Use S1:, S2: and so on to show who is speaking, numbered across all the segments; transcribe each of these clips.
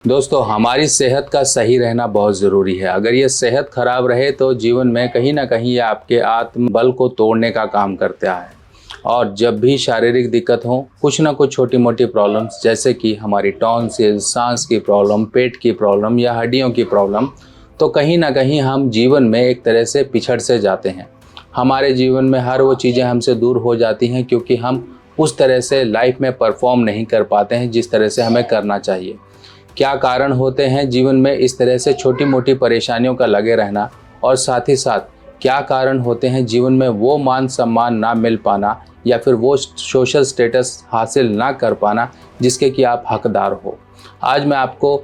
S1: दोस्तों, हमारी सेहत का सही रहना बहुत ज़रूरी है। अगर ये सेहत खराब रहे तो जीवन में कहीं ना कहीं ये आपके आत्मबल को तोड़ने का काम करता है। और जब भी शारीरिक दिक्कत हो, कुछ ना कुछ छोटी मोटी प्रॉब्लम्स जैसे कि हमारी टॉन्सिल, सांस की प्रॉब्लम, पेट की प्रॉब्लम या हड्डियों की प्रॉब्लम, तो कहीं ना कहीं हम जीवन में एक तरह से पिछड़ से जाते हैं। हमारे जीवन में हर वो चीज़ें हमसे दूर हो जाती हैं क्योंकि हम उस तरह से लाइफ में परफॉर्म नहीं कर पाते हैं जिस तरह से हमें करना चाहिए। क्या कारण होते हैं जीवन में इस तरह से छोटी मोटी परेशानियों का लगे रहना, और साथ ही साथ क्या कारण होते हैं जीवन में वो मान सम्मान ना मिल पाना या फिर वो सोशल स्टेटस हासिल ना कर पाना जिसके कि आप हकदार हो। आज मैं आपको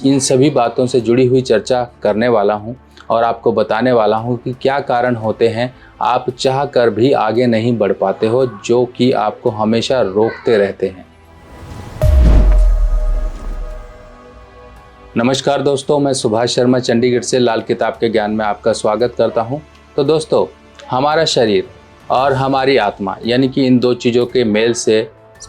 S1: इन सभी बातों से जुड़ी हुई चर्चा करने वाला हूं और आपको बताने वाला हूं कि क्या कारण होते हैं आप चाह कर भी आगे नहीं बढ़ पाते हो, जो कि आपको हमेशा रोकते रहते हैं। नमस्कार दोस्तों, मैं सुभाष शर्मा चंडीगढ़ से लाल किताब के ज्ञान में आपका स्वागत करता हूं। तो दोस्तों, हमारा शरीर और हमारी आत्मा यानी कि इन दो चीज़ों के मेल से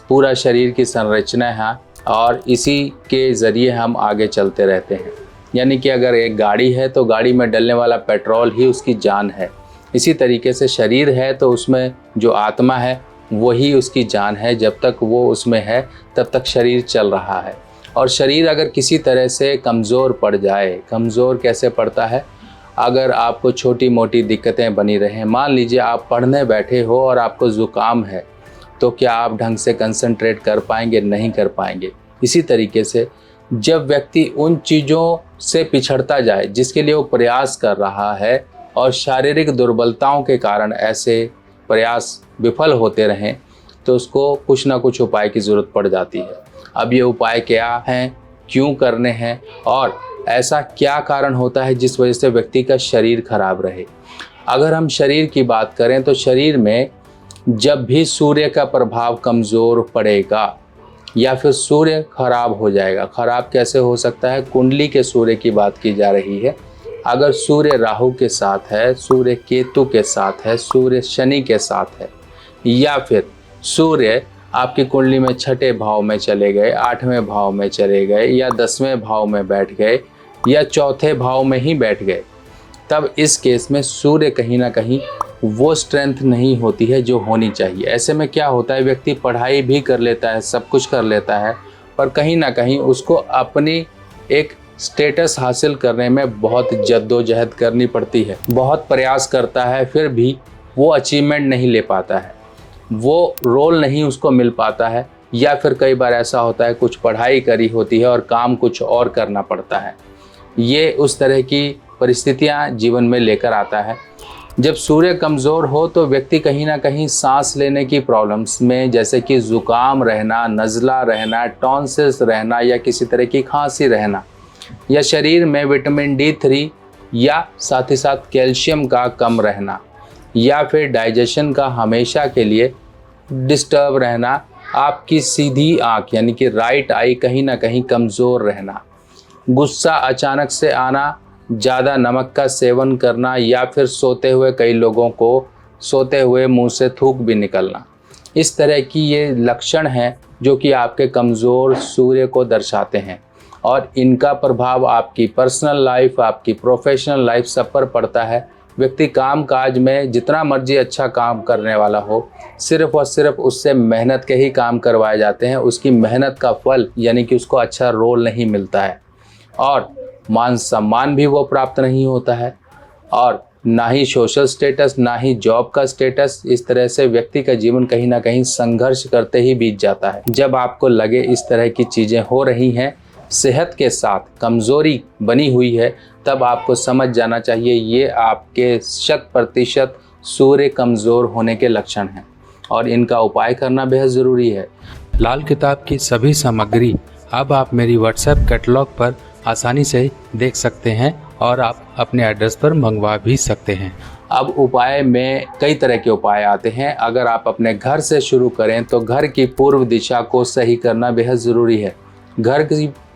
S1: पूरा शरीर की संरचना है और इसी के ज़रिए हम आगे चलते रहते हैं। यानी कि अगर एक गाड़ी है तो गाड़ी में डलने वाला पेट्रोल ही उसकी जान है। इसी तरीके से शरीर है तो उसमें जो आत्मा है वही उसकी जान है। जब तक वो उसमें है तब तक शरीर चल रहा है। और शरीर अगर किसी तरह से कमज़ोर पड़ जाए, कमज़ोर कैसे पड़ता है? अगर आपको छोटी मोटी दिक्कतें बनी रहें, मान लीजिए आप पढ़ने बैठे हो और आपको ज़ुकाम है, तो क्या आप ढंग से कंसंट्रेट कर पाएंगे? नहीं कर पाएंगे। इसी तरीके से जब व्यक्ति उन चीज़ों से पिछड़ता जाए जिसके लिए वो प्रयास कर रहा है और शारीरिक दुर्बलताओं के कारण ऐसे प्रयास विफल होते रहें, तो उसको कुछ ना कुछ उपाय की ज़रूरत पड़ जाती है। अब ये उपाय क्या हैं, क्यों करने हैं और ऐसा क्या कारण होता है जिस वजह से व्यक्ति का शरीर खराब रहे? अगर हम शरीर की बात करें तो शरीर में जब भी सूर्य का प्रभाव कमज़ोर पड़ेगा या फिर सूर्य खराब हो जाएगा। खराब कैसे हो सकता है? कुंडली के सूर्य की बात की जा रही है। अगर सूर्य राहु के साथ है, सूर्य केतु के साथ है, सूर्य शनि के साथ है, या फिर सूर्य आपकी कुंडली में छठे भाव में चले गए, 8वें भाव में चले गए या 10वें भाव में बैठ गए या चौथे भाव में ही बैठ गए, तब इस केस में सूर्य कहीं ना कहीं वो स्ट्रेंथ नहीं होती है जो होनी चाहिए। ऐसे में क्या होता है, व्यक्ति पढ़ाई भी कर लेता है, सब कुछ कर लेता है, पर कहीं ना कहीं उसको अपनी एक स्टेटस हासिल करने में बहुत जद्दोजहद करनी पड़ती है, बहुत प्रयास करता है, फिर भी वो अचीवमेंट नहीं ले पाता है, वो रोल नहीं उसको मिल पाता है। या फिर कई बार ऐसा होता है कुछ पढ़ाई करी होती है और काम कुछ और करना पड़ता है। ये उस तरह की परिस्थितियां जीवन में लेकर आता है। जब सूर्य कमज़ोर हो तो व्यक्ति कहीं ना कहीं सांस लेने की प्रॉब्लम्स में, जैसे कि ज़ुकाम रहना, नज़ला रहना, टॉन्सिल्स रहना या किसी तरह की खांसी रहना, या शरीर में विटामिन D3 या साथ ही साथ कैल्शियम का कम रहना, या फिर डाइजेशन का हमेशा के लिए डिस्टर्ब रहना, आपकी सीधी आँख यानी कि राइट आई कहीं ना कहीं कमज़ोर रहना, गुस्सा अचानक से आना, ज़्यादा नमक का सेवन करना, या फिर सोते हुए कई लोगों को सोते हुए मुंह से थूक भी निकलना। इस तरह की ये लक्षण हैं जो कि आपके कमज़ोर सूर्य को दर्शाते हैं और इनका प्रभाव आपकी पर्सनल लाइफ, आपकी प्रोफेशनल लाइफ सब पर पड़ता है। व्यक्ति काम काज में जितना मर्जी अच्छा काम करने वाला हो, सिर्फ और सिर्फ उससे मेहनत के ही काम करवाए जाते हैं, उसकी मेहनत का फल यानी कि उसको अच्छा रोल नहीं मिलता है और मान सम्मान भी वो प्राप्त नहीं होता है, और ना ही सोशल स्टेटस, ना ही जॉब का स्टेटस। इस तरह से व्यक्ति का जीवन कहीं ना कहीं संघर्ष करते ही बीत जाता है। जब आपको लगे इस तरह की चीज़ें हो रही हैं, सेहत के साथ कमज़ोरी बनी हुई है, तब आपको समझ जाना चाहिए ये आपके 100% सूर्य कमज़ोर होने के लक्षण हैं और इनका उपाय करना बेहद ज़रूरी है।
S2: लाल किताब की सभी सामग्री अब आप मेरी व्हाट्सएप कैटलॉग पर आसानी से देख सकते हैं और आप अपने एड्रेस पर मंगवा भी सकते हैं।
S1: अब उपाय में कई तरह के उपाय आते हैं। अगर आप अपने घर से शुरू करें तो घर की पूर्व दिशा को सही करना बेहद ज़रूरी है। घर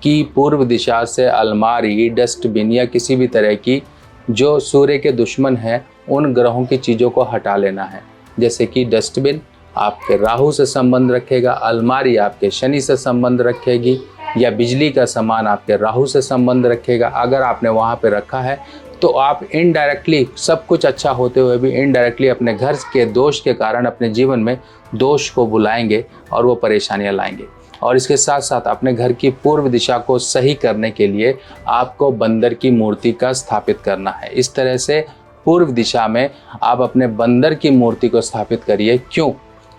S1: की पूर्व दिशा से अलमारी, डस्टबिन या किसी भी तरह की जो सूर्य के दुश्मन हैं उन ग्रहों की चीज़ों को हटा लेना है। जैसे कि डस्टबिन आपके राहु से संबंध रखेगा, अलमारी आपके शनि से संबंध रखेगी, या बिजली का सामान आपके राहु से संबंध रखेगा। अगर आपने वहाँ पे रखा है तो आप इनडायरेक्टली, सब कुछ अच्छा होते हुए भी इनडायरेक्टली अपने घर के दोष के कारण अपने जीवन में दोष को बुलाएंगे और वो परेशानियाँ लाएंगे। और इसके साथ साथ अपने घर की पूर्व दिशा को सही करने के लिए आपको बंदर की मूर्ति का स्थापित करना है। इस तरह से पूर्व दिशा में आप अपने बंदर की मूर्ति को स्थापित करिए। क्यों?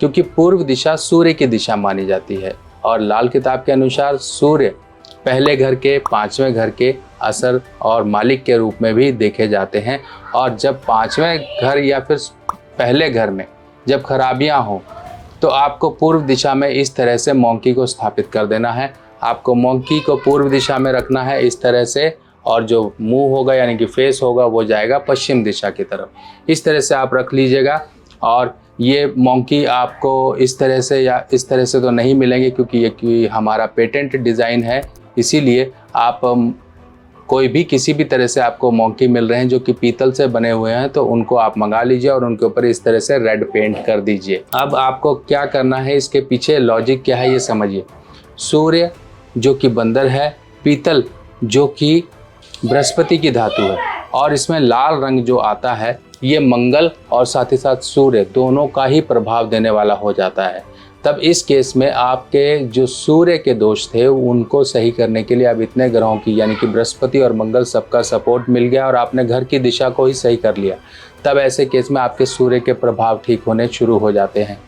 S1: क्योंकि पूर्व दिशा सूर्य की दिशा मानी जाती है और लाल किताब के अनुसार सूर्य पहले घर के, पांचवें घर के असर और मालिक के रूप में भी देखे जाते हैं। और जब पांचवें घर या फिर पहले घर में जब खराबियां हों तो आपको पूर्व दिशा में इस तरह से मोंकी को स्थापित कर देना है। आपको मोंकी को पूर्व दिशा में रखना है इस तरह से, और जो मुंह होगा यानी कि फेस होगा वो जाएगा पश्चिम दिशा की तरफ। इस तरह से आप रख लीजिएगा। और ये मोंकी आपको इस तरह से या इस तरह से तो नहीं मिलेंगे क्योंकि ये हमारा पेटेंट डिज़ाइन है, इसीलिए आप कोई भी किसी भी तरह से आपको मोंकी मिल रहे हैं जो कि पीतल से बने हुए हैं तो उनको आप मंगा लीजिए और उनके ऊपर इस तरह से रेड पेंट कर दीजिए। अब आपको क्या करना है, इसके पीछे लॉजिक क्या है ये समझिए। सूर्य जो कि बंदर है, पीतल जो कि बृहस्पति की धातु है, और इसमें लाल रंग जो आता है ये मंगल और साथ ही साथ सूर्य दोनों का ही प्रभाव देने वाला हो जाता है। तब इस केस में आपके जो सूर्य के दोष थे उनको सही करने के लिए अब इतने ग्रहों की यानी कि बृहस्पति और मंगल सबका सपोर्ट मिल गया और आपने घर की दिशा को ही सही कर लिया। तब ऐसे केस में आपके सूर्य के प्रभाव ठीक होने शुरू हो जाते हैं।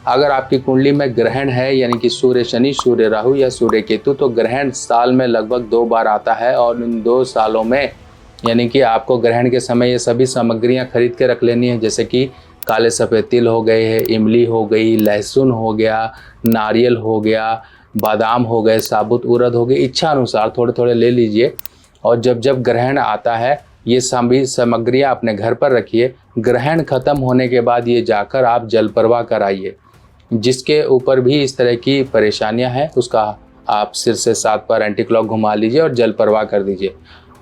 S1: अगर आपकी कुंडली में ग्रहण है यानी कि सूर्य शनि, सूर्य राहु या सूर्य केतु, तो ग्रहण साल में लगभग 2 बार आता है और इन 2 सालों में यानी कि आपको ग्रहण के समय ये सभी सामग्रियां खरीद के रख लेनी है, जैसे कि काले सफ़ेद तिल हो गए हैं, इमली हो गई, लहसुन हो गया, नारियल हो गया, बादाम हो गए, साबुत उड़द हो गई। इच्छा अनुसार थोड़े थोड़े ले लीजिए और जब ग्रहण आता है ये सभी सामग्रियां अपने घर पर रखिए। ग्रहण खत्म होने के बाद ये जाकर आप जल प्रवाह कराइए। जिसके ऊपर भी इस तरह की परेशानियां हैं उसका आप सिर से 7 बार एंटी क्लॉक घुमा लीजिए और जल प्रवाह कर दीजिए।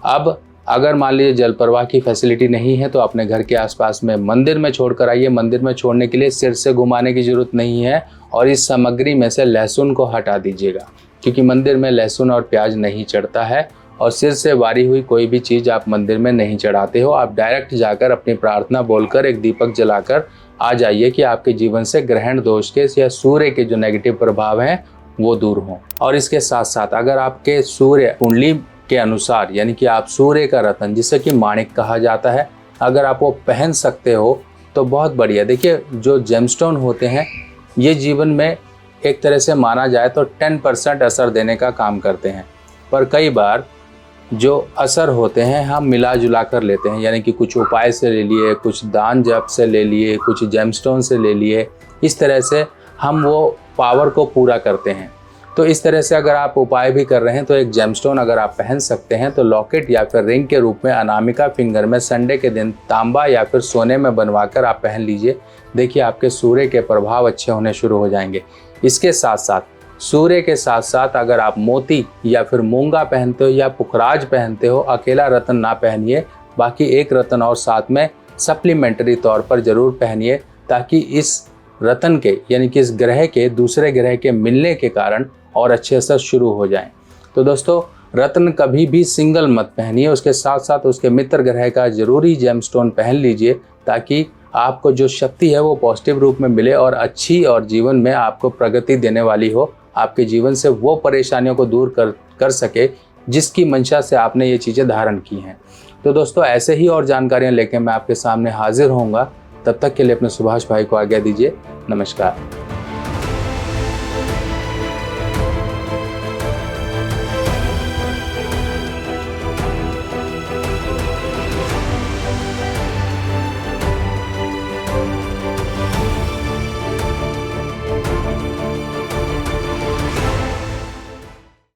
S1: अब अगर मान लीजिए जल प्रवाह की फैसिलिटी नहीं है तो अपने घर के आसपास में मंदिर में छोड़ कर आइए। मंदिर में छोड़ने के लिए सिर से घुमाने की ज़रूरत नहीं है और इस सामग्री में से लहसुन को हटा दीजिएगा, क्योंकि मंदिर में लहसुन और प्याज नहीं चढ़ता है और सिर से वारी हुई कोई भी चीज़ आप मंदिर में नहीं चढ़ाते हो। आप डायरेक्ट जाकर अपनी प्रार्थना बोलकर एक दीपक जलाकर आ जाइए कि आपके जीवन से ग्रहण दोष के या सूर्य के जो नेगेटिव प्रभाव हैं वो दूर हों। और इसके साथ साथ अगर आपके सूर्य कुंडली के अनुसार यानी कि आप सूर्य का रत्न जिसे कि माणिक कहा जाता है, अगर आप वो पहन सकते हो तो बहुत बढ़िया। देखिए जो जेमस्टोन होते हैं ये जीवन में एक तरह से माना जाए तो 10% असर देने का काम करते हैं, पर कई बार जो असर होते हैं हम मिला जुला कर लेते हैं, यानी कि कुछ उपाय से ले लिए, कुछ दान जप से ले लिए, कुछ जेमस्टोन से ले लिए। इस तरह से हम वो पावर को पूरा करते हैं। तो इस तरह से अगर आप उपाय भी कर रहे हैं तो एक जेमस्टोन अगर आप पहन सकते हैं तो लॉकेट या फिर रिंग के रूप में अनामिका फिंगर में संडे के दिन तांबा या फिर सोने में बनवाकर आप पहन लीजिए। देखिए आपके सूर्य के प्रभाव अच्छे होने शुरू हो जाएंगे। इसके साथ साथ सूर्य के साथ साथ अगर आप मोती या फिर मूंगा पहनते हो या पुखराज पहनते हो, अकेला रत्न ना पहनिए, बाकी एक रत्न और साथ में सप्लीमेंट्री तौर पर ज़रूर पहनिए, ताकि इस रत्न के यानी कि इस ग्रह के दूसरे ग्रह के मिलने के कारण और अच्छे असर शुरू हो जाएं। तो दोस्तों रत्न कभी भी सिंगल मत पहनिए, उसके साथ साथ उसके मित्र ग्रह का जरूरी जेमस्टोन पहन लीजिए, ताकि आपको जो शक्ति है वो पॉजिटिव रूप में मिले और अच्छी और जीवन में आपको प्रगति देने वाली हो, आपके जीवन से वो परेशानियों को दूर कर सके जिसकी मंशा से आपने ये चीज़ें धारण की हैं। तो दोस्तों ऐसे ही और जानकारियाँ लेकर मैं आपके सामने हाजिर होऊंगा। तब तक के लिए अपने सुभाष भाई को आज्ञा दीजिए। नमस्कार।